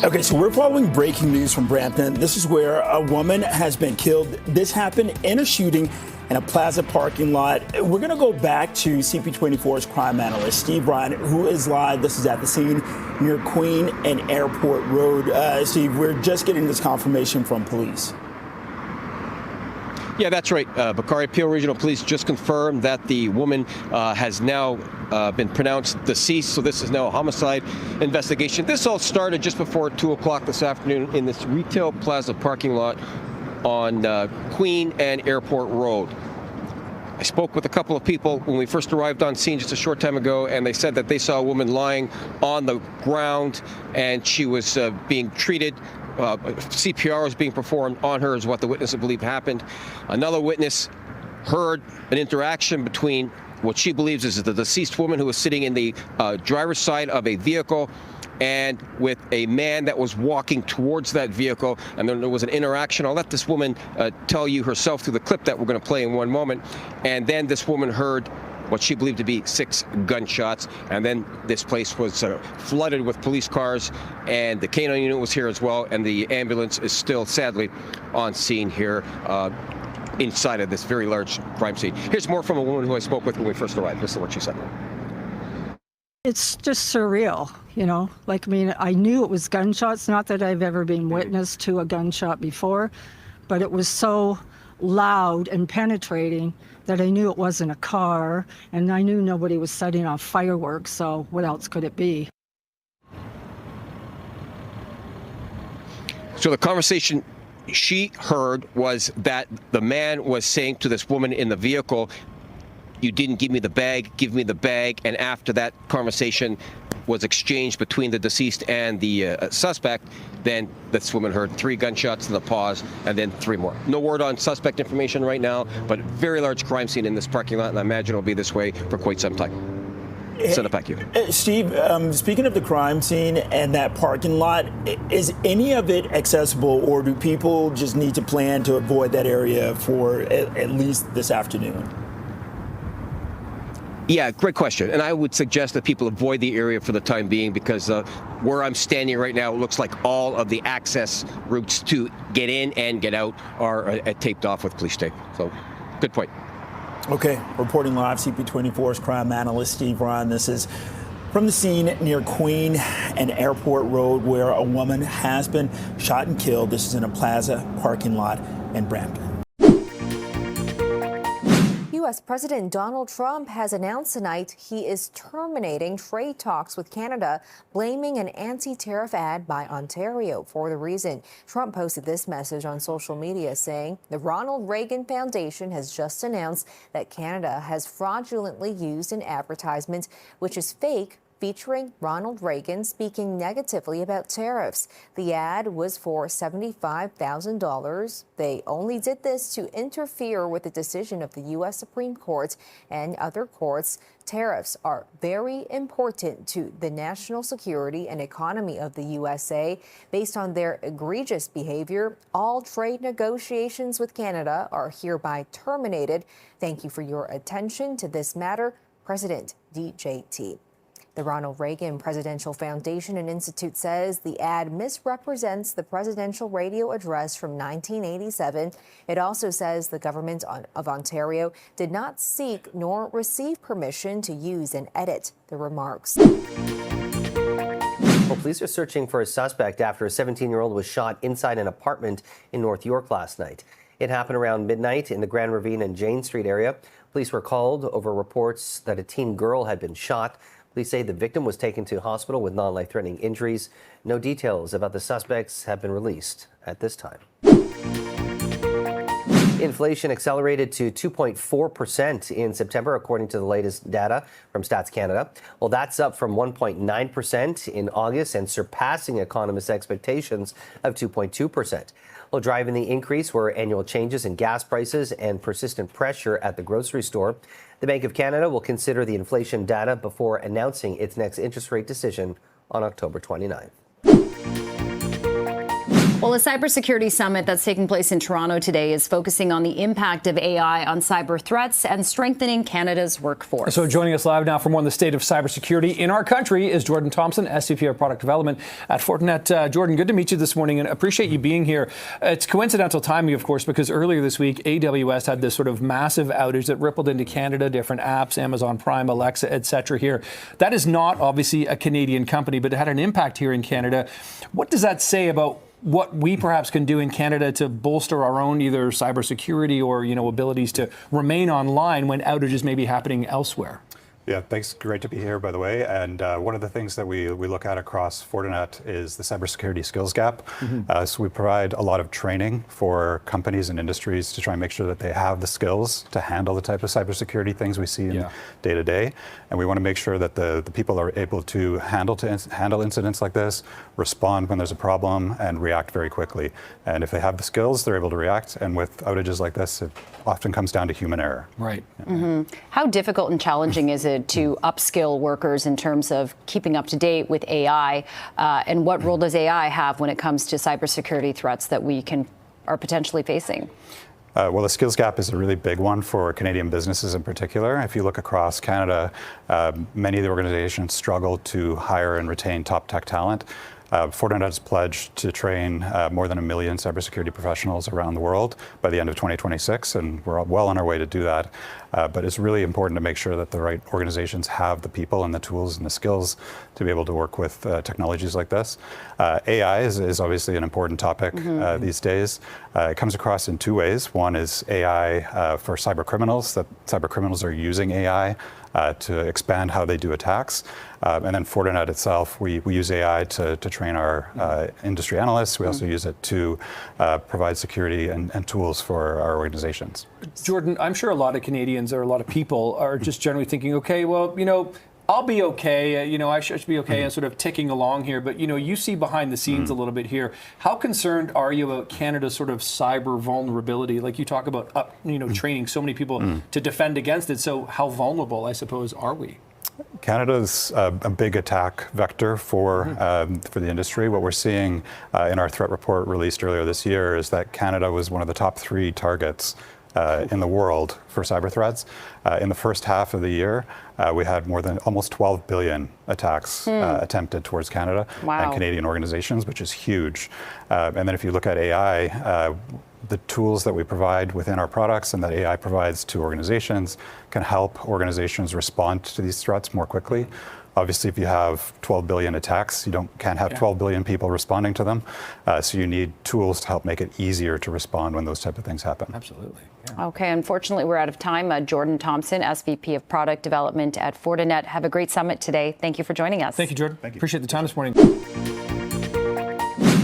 Okay, so we're following breaking news from Brampton. This is where a woman has been killed. This happened in a shooting in a plaza parking lot. We're going to go back to CP24's crime analyst, Steve Ryan, who is live. This is at the scene near Queen and Airport Road. Steve, we're just getting this confirmation from police. Yeah, that's right. Bakari Peel Regional Police just confirmed that the woman has now been pronounced deceased. So this is now a homicide investigation. This all started just before 2 o'clock this afternoon in this retail plaza parking lot on Queen and Airport Road. I spoke with a couple of people when we first arrived on scene just a short time ago, and they said that they saw a woman lying on the ground, and she was being treated. CPR was being performed on her, is what the witnesses believe happened. Another witness heard an interaction between what she believes is the deceased woman who was sitting in the driver's side of a vehicle and with a man that was walking towards that vehicle, and then there was an interaction. I'll let this woman tell you herself through the clip that we're going to play in one moment. And then this woman heard what she believed to be 6 gunshots, and then this place was flooded with police cars, and the canine unit was here as well, and the ambulance is still sadly on scene here inside of this very large crime scene. Here's more from a woman who I spoke with when we first arrived. This is what she said. It's just surreal, you know, like, I mean, I knew it was gunshots, not that I've ever been witness to a gunshot before, but it was so loud and penetrating that I knew it wasn't a car, and I knew nobody was setting off fireworks, so what else could it be? So the conversation she heard was that the man was saying to this woman in the vehicle, "You didn't give me the bag, give me the bag," and after that conversation was exchanged between the deceased and the suspect, then this woman heard 3 gunshots in the pause and then 3 more. No word on suspect information right now, but very large crime scene in this parking lot, and I imagine it'll be this way for quite some time. Send it back to you. Steve, speaking of the crime scene and that parking lot, is any of it accessible, or do people just need to plan to avoid that area for at least this afternoon? Yeah, great question. And I would suggest that people avoid the area for the time being, because where I'm standing right now, it looks like all of the access routes to get in and get out are taped off with police tape. So, good point. Okay, reporting live, CP24's crime analyst Steve Ryan. This is from the scene near Queen and Airport Road, where a woman has been shot and killed. This is in a plaza parking lot in Brampton. U.S. President Donald Trump has announced tonight he is terminating trade talks with Canada, blaming an anti-tariff ad by Ontario for the reason. Trump posted this message on social media saying, "The Ronald Reagan Foundation has just announced that Canada has fraudulently used an advertisement which is fake, featuring Ronald Reagan speaking negatively about tariffs. The ad was for $75,000. They only did this to interfere with the decision of the U.S. Supreme Court and other courts. Tariffs are very important to the national security and economy of the USA. Based on their egregious behavior, all trade negotiations with Canada are hereby terminated. Thank you for your attention to this matter. President DJT." The Ronald Reagan Presidential Foundation and Institute says the ad misrepresents the presidential radio address from 1987. It also says the government of Ontario did not seek nor receive permission to use and edit the remarks. Well, police are searching for a suspect after a 17-year-old was shot inside an apartment in North York last night. It happened around midnight in the Grand Ravine and Jane Street area. Police were called over reports that a teen girl had been shot. Police say the victim was taken to hospital with non-life-threatening injuries. No details about the suspects have been released at this time. Inflation accelerated to 2.4% in September, according to the latest data from Stats Canada. Well, that's up from 1.9% in August and surpassing economists' expectations of 2.2%. Well, driving the increase were annual changes in gas prices and persistent pressure at the grocery store. The Bank of Canada will consider the inflation data before announcing its next interest rate decision on October 29th. Well, a cybersecurity summit that's taking place in Toronto today is focusing on the impact of AI on cyber threats and strengthening Canada's workforce. So joining us live now from more on the state of cybersecurity in our country is Jordan Thompson, SVP of Product Development at Fortinet. Jordan, good to meet you this morning and appreciate you being here. It's coincidental timing, of course, because earlier this week, AWS had this sort of massive outage that rippled into Canada, different apps, Amazon Prime, Alexa, etc. here. That is not obviously a Canadian company, but it had an impact here in Canada. What does that say about what we perhaps can do in Canada to bolster our own either cybersecurity or, abilities to remain online when outages may be happening elsewhere? Yeah, thanks. Great to be here, by the way. And one of the things that we look at across Fortinet is the cybersecurity skills gap. So we provide a lot of training for companies and industries to try and make sure that they have the skills to handle the type of cybersecurity things we see in day to day. And we want to make sure that the people are able to handle incidents like this, respond when there's a problem, and react very quickly. And if they have the skills, they're able to react. And with outages like this, it often comes down to human error. Right. How difficult and challenging is it to upskill workers in terms of keeping up to date with AI? And what role does AI have when it comes to cybersecurity threats that we are potentially facing? Well, the skills gap is a really big one for Canadian businesses in particular. If you look across Canada, many of the organizations struggle to hire and retain top tech talent. Fortinet has pledged to train more than 1 million cybersecurity professionals around the world by the end of 2026, and we're well on our way to do that. But it's really important to make sure that the right organizations have the people and the tools and the skills to be able to work with technologies like this. AI is obviously an important topic these days. It comes across in two ways. One is AI for cyber criminals, that cyber criminals are using AI to expand how they do attacks. And then Fortinet itself, we use AI to train our industry analysts. We also use it to provide security and tools for our organizations. Jordan, I'm sure a lot of Canadians or a lot of people are just generally thinking, okay, well, I'll be okay. I should be okay and sort of ticking along here. But, you see behind the scenes a little bit here. How concerned are you about Canada's sort of cyber vulnerability? Like you talk about, training so many people to defend against it. So how vulnerable, I suppose, are we? Canada's a big attack vector for the industry. What we're seeing in our threat report released earlier this year is that Canada was one of the top 3 targets in the world for cyber threats. In the first half of the year, we had almost 12 billion attacks attempted towards Canada and Canadian organizations, which is huge. And then if you look at AI, the tools that we provide within our products and that AI provides to organizations can help organizations respond to these threats more quickly. Obviously, if you have 12 billion attacks, you can't have 12 billion people responding to them. So you need tools to help make it easier to respond when those type of things happen. Absolutely. Yeah. Okay, unfortunately, we're out of time. Jordan Thompson, SVP of Product Development at Fortinet. Have a great summit today. Thank you for joining us. Thank you, Jordan. Thank you. Appreciate the time this morning.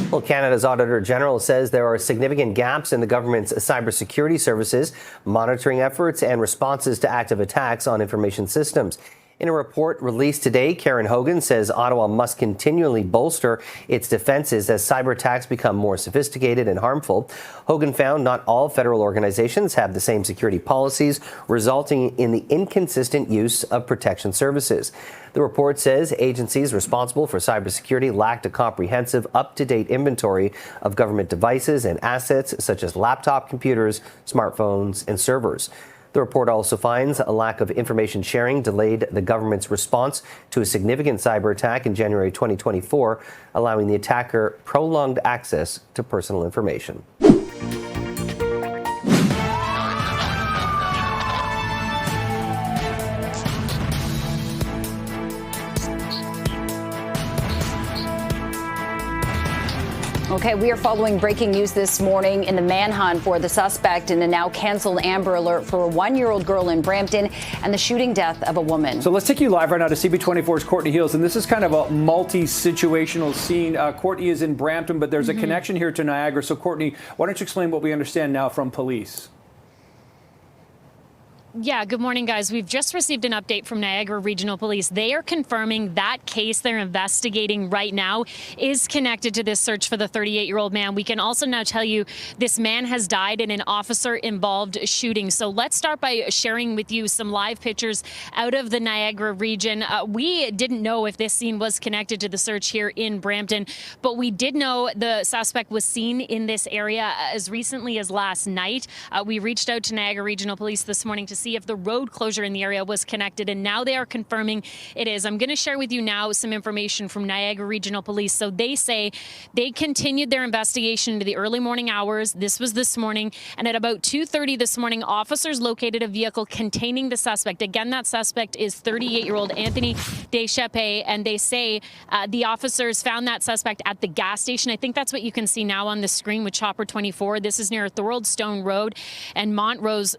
Well, Canada's Auditor General says there are significant gaps in the government's cybersecurity services, monitoring efforts, and responses to active attacks on information systems. In a report released today, Karen Hogan says Ottawa must continually bolster its defenses as cyber attacks become more sophisticated and harmful. Hogan found not all federal organizations have the same security policies, resulting in the inconsistent use of protection services. The report says agencies responsible for cybersecurity lacked a comprehensive, up-to-date inventory of government devices and assets such as laptop computers, smartphones, and servers. The report also finds a lack of information sharing delayed the government's response to a significant cyber attack in January 2024, allowing the attacker prolonged access to personal information. Okay, we are following breaking news this morning in the manhunt for the suspect in the now canceled Amber Alert for a 1-year-old girl in Brampton and the shooting death of a woman. So let's take you live right now to CP24's Courtney Hills, and this is kind of a multi-situational scene. Courtney is in Brampton, but there's a connection here to Niagara. So Courtney, why don't you explain what we understand now from police? Yeah, good morning, guys. We've just received an update from Niagara Regional Police. They are confirming that case they're investigating right now is connected to this search for the 38-year-old man. We can also now tell you this man has died in an officer-involved shooting. So let's start by sharing with you some live pictures out of the Niagara region. We didn't know if this scene was connected to the search here in Brampton, but we did know the suspect was seen in this area as recently as last night. We reached out to Niagara Regional Police this morning to see if the road closure in the area was connected, and now they are confirming it is. I'm going to share with you now some information from Niagara Regional Police. So they say they continued their investigation into the early morning hours. This was this morning, and at about 2:30 this morning, officers located a vehicle containing the suspect. Again, that suspect is 38-year-old Anthony Deschapé, and they say the officers found that suspect at the gas station. I think that's what you can see now on the screen with Chopper 24. This is near Thorold Stone Road and Montrose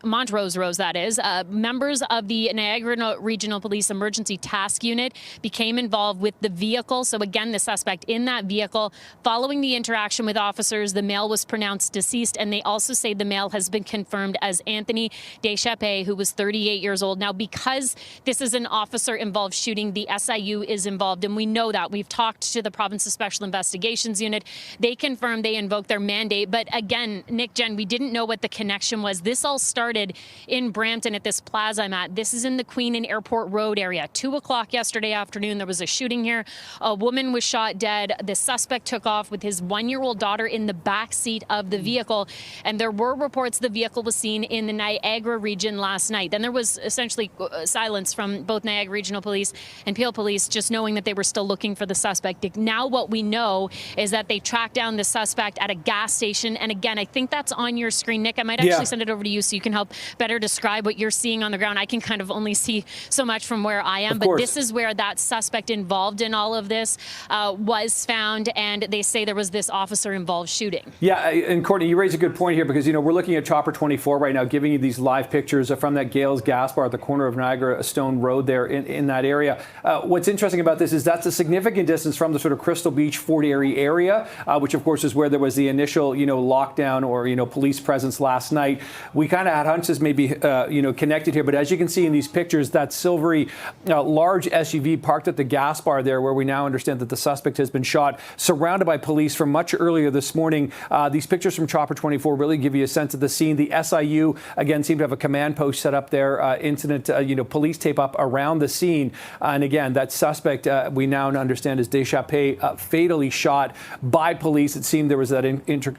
Road, that is. Members of the Niagara Regional Police Emergency Task Unit became involved with the vehicle. So again, the suspect in that vehicle. Following the interaction with officers, the male was pronounced deceased, and they also say the male has been confirmed as Anthony Deschapé, who was 38 years old. Now, because this is an officer-involved shooting, the SIU is involved, and we know that. We've talked to the Province's Special Investigations Unit. They confirmed they invoked their mandate. But again, Nick, Jen, we didn't know what the connection was. This all started in Brampton at this plaza I'm at. This is in the Queen and Airport Road area. 2 o'clock yesterday afternoon, there was a shooting here. A woman was shot dead. The suspect took off with his 1-year-old daughter in the back seat of the vehicle. And there were reports the vehicle was seen in the Niagara region last night. Then there was essentially silence from both Niagara Regional Police and Peel Police, just knowing that they were still looking for the suspect. Now what we know is that they tracked down the suspect at a gas station. And again, I think that's on your screen. Nick, I might actually send it over to you so you can help better describe what you're seeing on the ground. I can kind of only see so much from where I am, but this is where that suspect involved in all of this was found, and they say there was this officer-involved shooting. Yeah, and Courtney, you raise a good point here because, we're looking at Chopper 24 right now, giving you these live pictures from that Gales gas bar at the corner of Niagara Stone Road there in that area. What's interesting about this is that's a significant distance from the sort of Crystal Beach, Fort Erie area, which of course is where there was the initial, lockdown or, police presence last night. We kind of had hunches maybe, connected here, but as you can see in these pictures, that silvery large SUV parked at the gas bar there, where we now understand that the suspect has been shot, surrounded by police from much earlier this morning. These pictures from Chopper 24 really give you a sense of the scene. The SIU, again, seem to have a command post set up there, incident, police tape up around the scene. And again, that suspect, we now understand, is Deschapé, fatally shot by police. It seemed there was that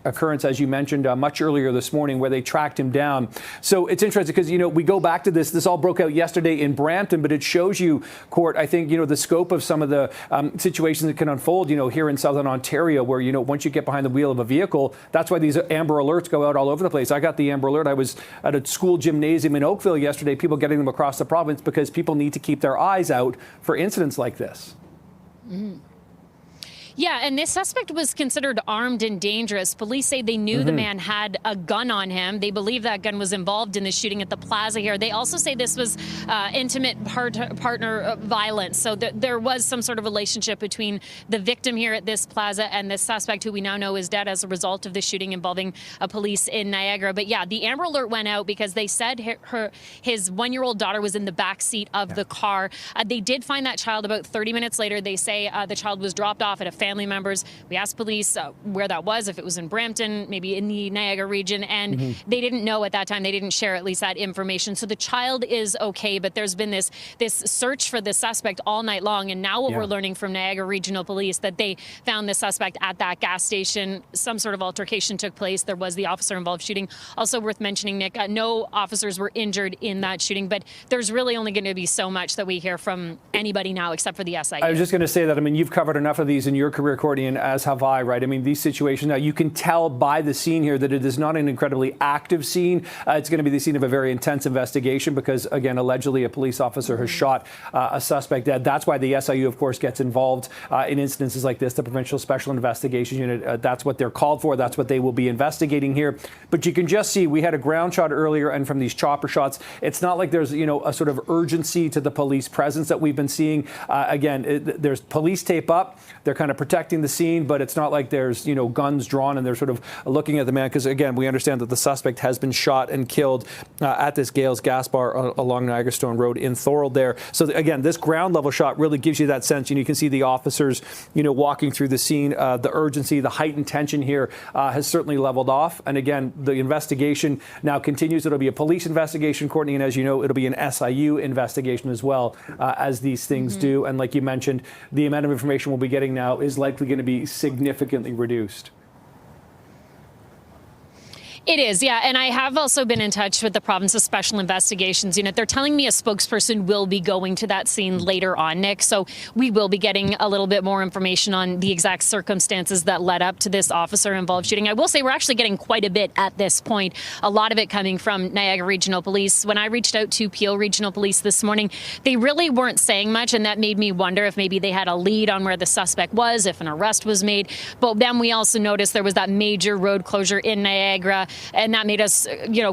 occurrence, as you mentioned, much earlier this morning, where they tracked him down. So it's interesting because, we go back to this all broke out yesterday in Brampton, but it shows you, Court, I think, the scope of some of the situations that can unfold, here in Southern Ontario, where, once you get behind the wheel of a vehicle, that's why these Amber Alerts go out all over the place. I got the Amber Alert. I was at a school gymnasium in Oakville yesterday, people getting them across the province because people need to keep their eyes out for incidents like this. Mm. Yeah, and this suspect was considered armed and dangerous. Police say they knew the man had a gun on him. They believe that gun was involved in the shooting at the plaza here. They also say this was intimate partner violence. So there was some sort of relationship between the victim here at this plaza and the suspect, who we now know is dead as a result of the shooting involving police in Niagara. But yeah, the Amber Alert went out because they said his 1-year-old daughter was in the back seat of the car. They did find that child about 30 minutes later. They say the child was dropped off at a family members. We asked police where that was, if it was in Brampton, maybe in the Niagara region, and they didn't know at that time. They didn't share at least that information. So the child is okay, but there's been this search for the suspect all night long, and now what we're learning from Niagara Regional Police, that they found the suspect at that gas station. Some sort of altercation took place. There was the officer-involved shooting. Also worth mentioning, Nick, no officers were injured in that shooting, but there's really only going to be so much that we hear from anybody now, except for the SIU. I was just going to say that, you've covered enough of these in your career, Courtney, and as have I, right? These situations, now you can tell by the scene here that it is not an incredibly active scene. It's going to be the scene of a very intense investigation because, again, allegedly a police officer has shot a suspect dead. That's why the SIU, of course, gets involved in instances like this, the Provincial Special Investigations Unit. That's what they're called for. That's what they will be investigating here. But you can just see, we had a ground shot earlier, and from these chopper shots, it's not like there's, a sort of urgency to the police presence that we've been seeing. Again, there's police tape up. They're kind of protecting the scene, but it's not like there's, guns drawn and they're sort of looking at the man. Because again, we understand that the suspect has been shot and killed at this Gales gas bar along Niagara Stone Road in Thorold there. So again, this ground level shot really gives you that sense. You can see the officers, walking through the scene. The urgency, the heightened tension here has certainly leveled off. And again, the investigation now continues. It'll be a police investigation, Courtney, and as you know, it'll be an SIU investigation as well, as these things do. And like you mentioned, the amount of information we'll be getting now is likely going to be significantly reduced. It is, yeah. And I have also been in touch with the province's Special Investigations Unit. They're telling me a spokesperson will be going to that scene later on, Nick. So we will be getting a little bit more information on the exact circumstances that led up to this officer-involved shooting. I will say we're actually getting quite a bit at this point, a lot of it coming from Niagara Regional Police. When I reached out to Peel Regional Police this morning, they really weren't saying much, and that made me wonder if maybe they had a lead on where the suspect was, if an arrest was made. But then we also noticed there was that major road closure in Niagara, and that made us,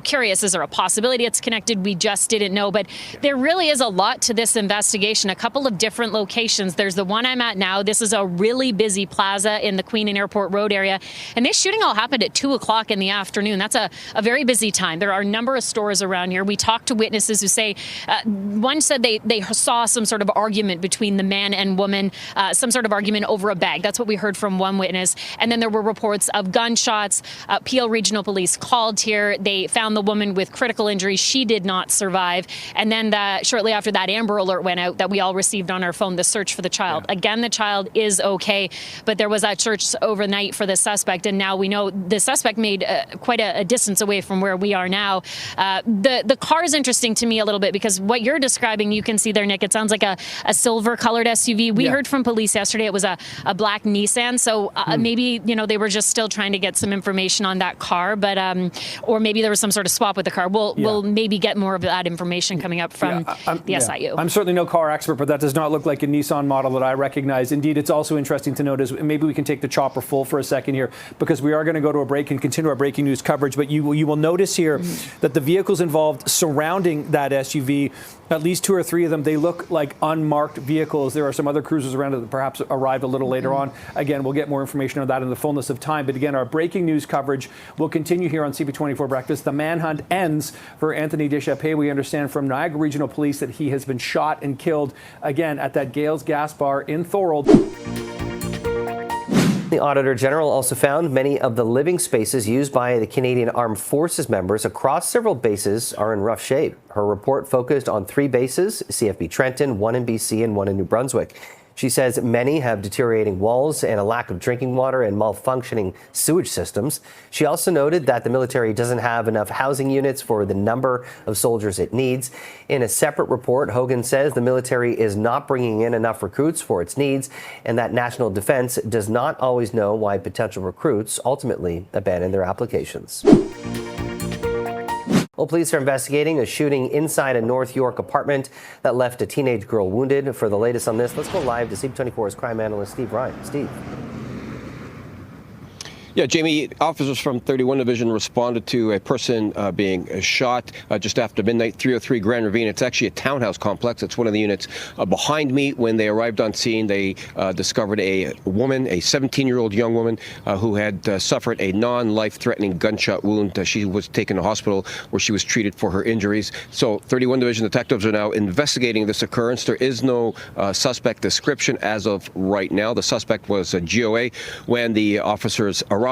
curious. Is there a possibility it's connected? We just didn't know. But there really is a lot to this investigation. A couple of different locations. There's the one I'm at now. This is a really busy plaza in the Queen and Airport Road area. And this shooting all happened at 2 o'clock in the afternoon. That's a very busy time. There are a number of stores around here. We talked to witnesses who say, one said they saw some sort of argument between the man and woman, some sort of argument over a bag. That's what we heard from one witness. And then there were reports of gunshots. Peel Regional Police called here. They found the woman with critical injuries. She did not survive. And then shortly after that, Amber Alert went out that we all received on our phone, the search for the child. Yeah. Again, the child is okay, but there was that search overnight for the suspect. And now we know the suspect made quite a distance away from where we are now. The car is interesting to me a little bit because what you're describing, you can see there, Nick, it sounds like a silver colored SUV. We heard from police yesterday it was a black Nissan. So maybe, they were just still trying to get some information on that car, but or maybe there was some sort of swap with the car. We'll maybe get more of that information coming up from the SIU. I'm certainly no car expert, but that does not look like a Nissan model that I recognize. Indeed, it's also interesting to note is maybe we can take the chopper full for a second here because we are going to go to a break and continue our breaking news coverage. But you will notice here that the vehicles involved surrounding that SUV, at least 2 or 3 of them, they look like unmarked vehicles. There are some other cruisers around it that perhaps arrived a little later on. Again, we'll get more information on that in the fullness of time. But again, our breaking news coverage will continue here on CP24 Breakfast. The manhunt ends for Anthony Deschapé. We understand from Niagara Regional Police that he has been shot and killed, again, at that Gales gas bar in Thorold. The Auditor General also found many of the living spaces used by the Canadian Armed Forces members across several bases are in rough shape. Her report focused on 3 bases, CFB Trenton, 1 in BC and 1 in New Brunswick. She says many have deteriorating walls and a lack of drinking water and malfunctioning sewage systems. She also noted that the military doesn't have enough housing units for the number of soldiers it needs. In a separate report, Hogan says the military is not bringing in enough recruits for its needs and that National Defence does not always know why potential recruits ultimately abandon their applications. Well, police are investigating a shooting inside a North York apartment that left a teenage girl wounded. For the latest on this, let's go live to CP24's crime analyst Steve Ryan. Steve. Yeah, Jamie, officers from 31 Division responded to a person being shot just after midnight, 303 Grand Ravine. It's actually a townhouse complex. It's one of the units behind me. When they arrived on scene, they discovered a woman, a 17-year-old young woman who had suffered a non-life-threatening gunshot wound. She was taken to hospital where she was treated for her injuries. So 31 Division detectives are now investigating this occurrence. There is no suspect description as of right now. The suspect was a GOA when the officers arrived,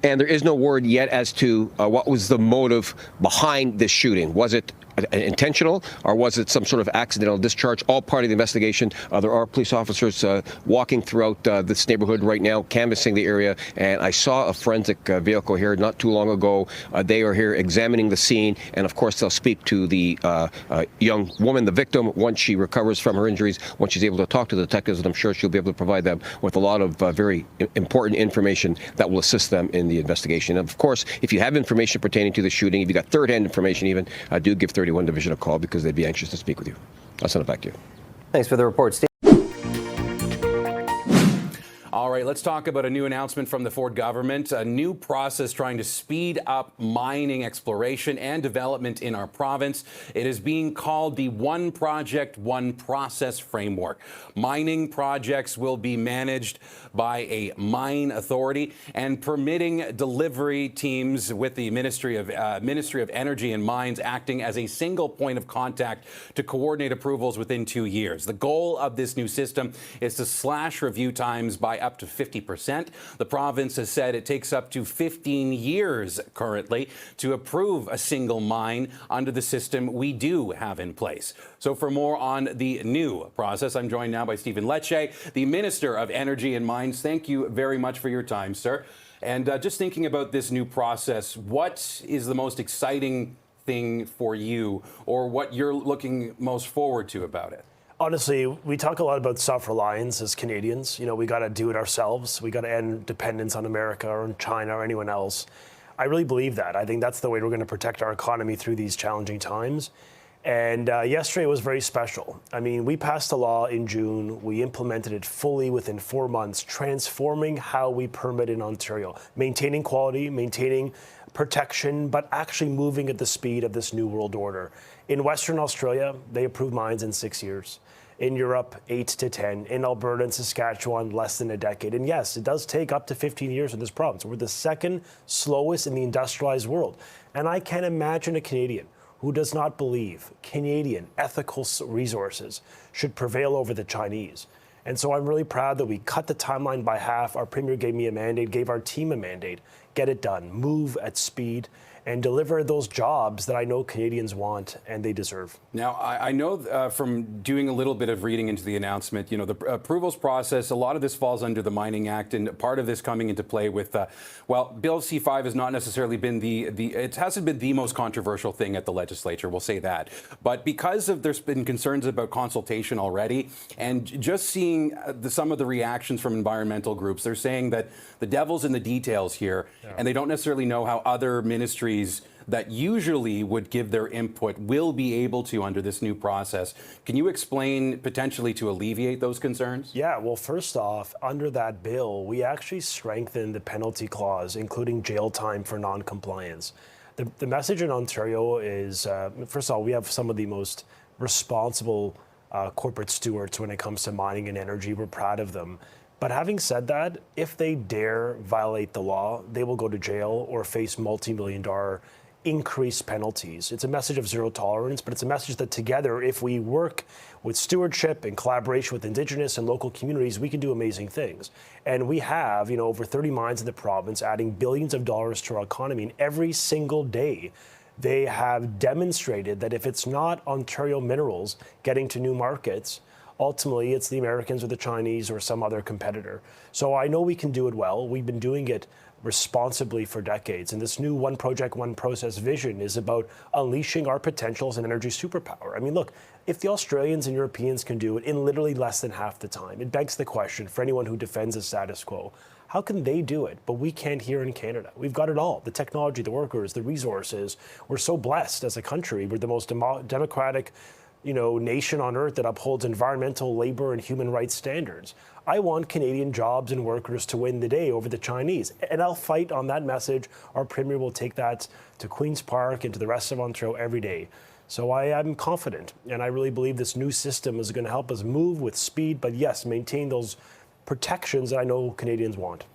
and there is no word yet as to what was the motive behind this shooting. Was it intentional, or was it some sort of accidental discharge? All part of the investigation. There are police officers walking throughout this neighborhood right now, canvassing the area, and I saw a forensic vehicle here not too long ago. They are here examining the scene, and of course they'll speak to the young woman, the victim, once she recovers from her injuries, once she's able to talk to the detectives, and I'm sure she'll be able to provide them with a lot of very important information that will assist them in the investigation. And of course, if you have information pertaining to the shooting, if you got third-hand information even, do give 31 Division a call because they'd be anxious to speak with you. I'll send it back to you. Thanks for the report, Steve. All right. right, let's talk about a new announcement from the Ford government, a new process trying to speed up mining exploration and development in our province. It is being called the One Project, One Process framework. Mining projects will be managed by a mine authority, and permitting delivery teams with the Ministry of Energy and Mines acting as a single point of contact to coordinate approvals within 2 years. The goal of this new system is to slash review times by up to 50%. The province has said it takes up to 15 years currently to approve a single mine under the system we do have in place. So for more on the new process, I'm joined now by Stephen Lecce, the Minister of Energy and Mines. Thank you very much for your time, sir. And just thinking about this new process, what is the most exciting thing for you, or what you're looking most forward to about it? Honestly, we talk a lot about self-reliance as Canadians. You know, we got to do it ourselves. We got to end dependence on America or on China or anyone else. I really believe that. I think that's the way we're going to protect our economy through these challenging times. And yesterday was very special. I mean, we passed a law in June. We implemented it fully within 4 months, transforming how we permit in Ontario, maintaining quality, maintaining protection, but actually moving at the speed of this new world order. In Western Australia, they approved mines in 6 years. In Europe, 8 to 10. In Alberta and Saskatchewan, less than a decade. And yes, it does take up to 15 years in this province. We're the second slowest in the industrialized world. And I can't imagine a Canadian who does not believe Canadian ethical resources should prevail over the Chinese. And so I'm really proud that we cut the timeline by half. Our Premier gave me a mandate, gave our team a mandate. Get it done, move at speed, and deliver those jobs that I know Canadians want and they deserve. Now, I know from doing a little bit of reading into the announcement, you know, the approvals process, a lot of this falls under the Mining Act, and part of this coming into play with, well, Bill C-5 has not necessarily been it hasn't been the most controversial thing at the legislature, we'll say that. But because of there's been concerns about consultation already, and just seeing some of the reactions from environmental groups, they're saying that the devil's in the details here, and they don't necessarily know how other ministries that usually would give their input will be able to under this new process. Can you explain potentially to alleviate those concerns? Yeah, well, first off, under that bill, we actually strengthened the penalty clause, including jail time for non-compliance. The message in Ontario is, first of all, we have some of the most responsible corporate stewards when it comes to mining and energy. We're proud of them. But having said that, if they dare violate the law, they will go to jail or face multi-million-dollar increased penalties. It's a message of zero tolerance, but it's a message that together, if we work with stewardship and collaboration with Indigenous and local communities, we can do amazing things. And we have, you know, over 30 mines in the province, adding billions of dollars to our economy. And every single day, they have demonstrated that if it's not Ontario minerals getting to new markets, ultimately, it's the Americans or the Chinese or some other competitor. So I know we can do it well. We've been doing it responsibly for decades. And this new One Project, One Process vision is about unleashing our potential as an energy superpower. I mean, look, if the Australians and Europeans can do it in literally less than half the time, it begs the question for anyone who defends the status quo, how can they do it, but we can't here in Canada? We've got it all, the technology, the workers, the resources. We're so blessed as a country. We're the most democratic nation on earth that upholds environmental, labor, and human rights standards. I want Canadian jobs and workers to win the day over the Chinese. And I'll fight on that message. Our Premier will take that to Queen's Park and to the rest of Ontario every day. So I am confident, and I really believe this new system is going to help us move with speed, but yes, maintain those protections that I know Canadians want.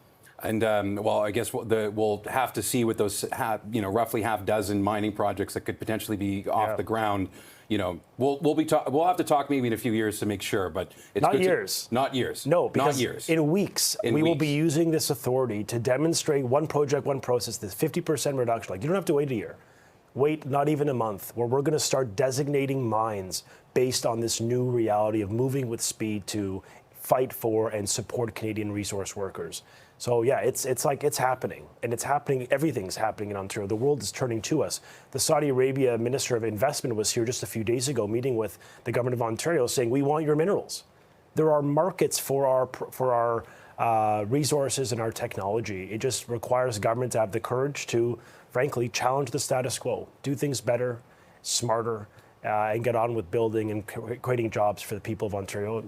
And well, I guess we'll have to see with those, roughly half dozen mining projects that could potentially be off the ground. You know, we'll have to talk maybe in a few years to make sure, but it's not years. Not years. No, because not years. In weeks, we will be using this authority to demonstrate One Project, One Process, this 50% reduction. Like, you don't have to wait a year. Wait not even a month, where we're going to start designating mines based on this new reality of moving with speed to fight for and support Canadian resource workers. So yeah, it's happening, and it's happening. Everything's happening in Ontario. The world is turning to us. The Saudi Arabia Minister of Investment was here just a few days ago, meeting with the government of Ontario, saying we want your minerals. There are markets for our resources and our technology. It just requires government to have the courage to, frankly, challenge the status quo, do things better, smarter, and get on with building and creating jobs for the people of Ontario.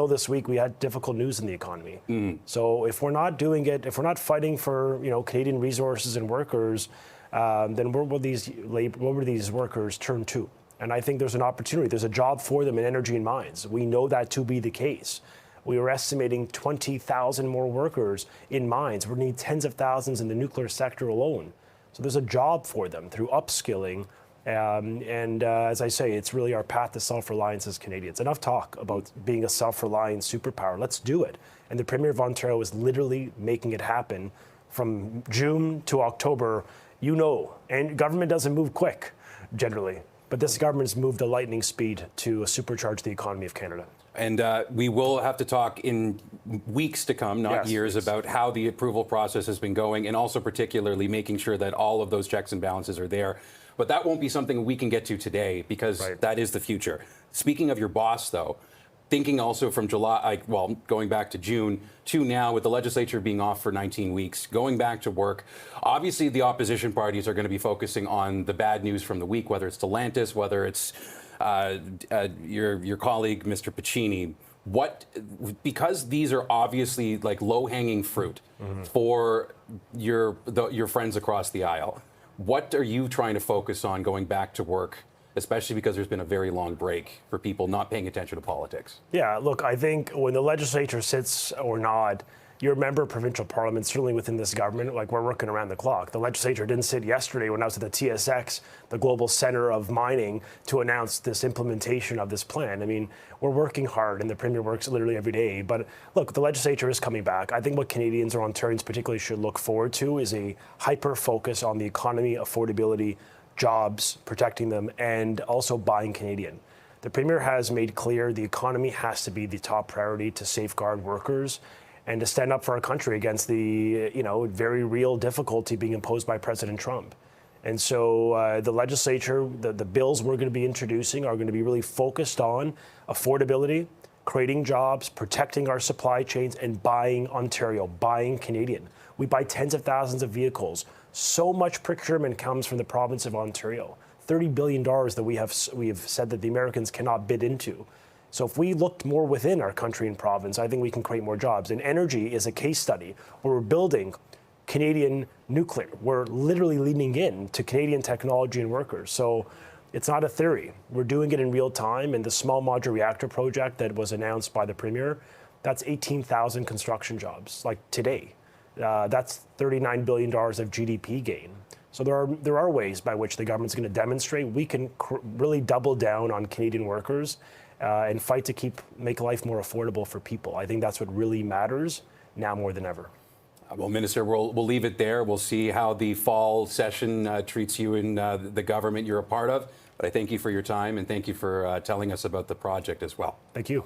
This week we had difficult news in the economy. So if we're not doing it, if we're not fighting for Canadian resources and workers, then where will these workers turn to? And I think there's an opportunity. There's a job for them in energy and mines. We know that to be the case. We were estimating 20,000 more workers in mines. We need tens of thousands in the nuclear sector alone. So there's a job for them through upskilling. As I say, it's really our path to self-reliance as Canadians. Enough talk about being a self-reliant superpower. Let's do it. And the Premier of Ontario is literally making it happen from June to October. And government doesn't move quick, generally. But this government has moved at lightning speed to supercharge the economy of Canada. And we will have to talk in weeks to come, not years, about how the approval process has been going, and also particularly making sure that all of those checks and balances are there. But that won't be something we can get to today, because that is the future. Speaking of your boss, though, thinking also from July, going back to June to now, with the legislature being off for 19 weeks, going back to work, obviously the opposition parties are going to be focusing on the bad news from the week, whether it's Stellantis, whether it's your colleague, Mr. Piccini. Because these are obviously like low-hanging fruit for your friends across the aisle, what are you trying to focus on going back to work, especially because there's been a very long break for people not paying attention to politics? Yeah, look, I think when the legislature sits or not, you're a member of provincial parliament, certainly within this government, like we're working around the clock. The legislature didn't sit yesterday when I was at the TSX, the global center of mining, to announce this implementation of this plan. I mean, we're working hard and the Premier works literally every day. But look, the legislature is coming back. I think what Canadians or Ontarians particularly should look forward to is a hyper focus on the economy, affordability, jobs, protecting them, and also buying Canadian. The Premier has made clear the economy has to be the top priority to safeguard workers and to stand up for our country against the very real difficulty being imposed by President Trump. And so the legislature, the bills we're going to be introducing are going to be really focused on affordability, creating jobs, protecting our supply chains, and buying Ontario, buying Canadian. We buy tens of thousands of vehicles. So much procurement comes from the province of Ontario. $30 billion that we have said that the Americans cannot bid into. So if we looked more within our country and province, I think we can create more jobs. And energy is a case study where we're building Canadian nuclear. We're literally leaning in to Canadian technology and workers. So it's not a theory. We're doing it in real time. And the small modular reactor project that was announced by the Premier, that's 18,000 construction jobs, like today. That's $39 billion of GDP gain. So there are ways by which the government's going to demonstrate we can really double down on Canadian workers and fight to make life more affordable for people. I think that's what really matters now more than ever. Well, Minister, we'll leave it there. We'll see how the fall session treats you in the government you're a part of. But I thank you for your time and thank you for telling us about the project as well. Thank you.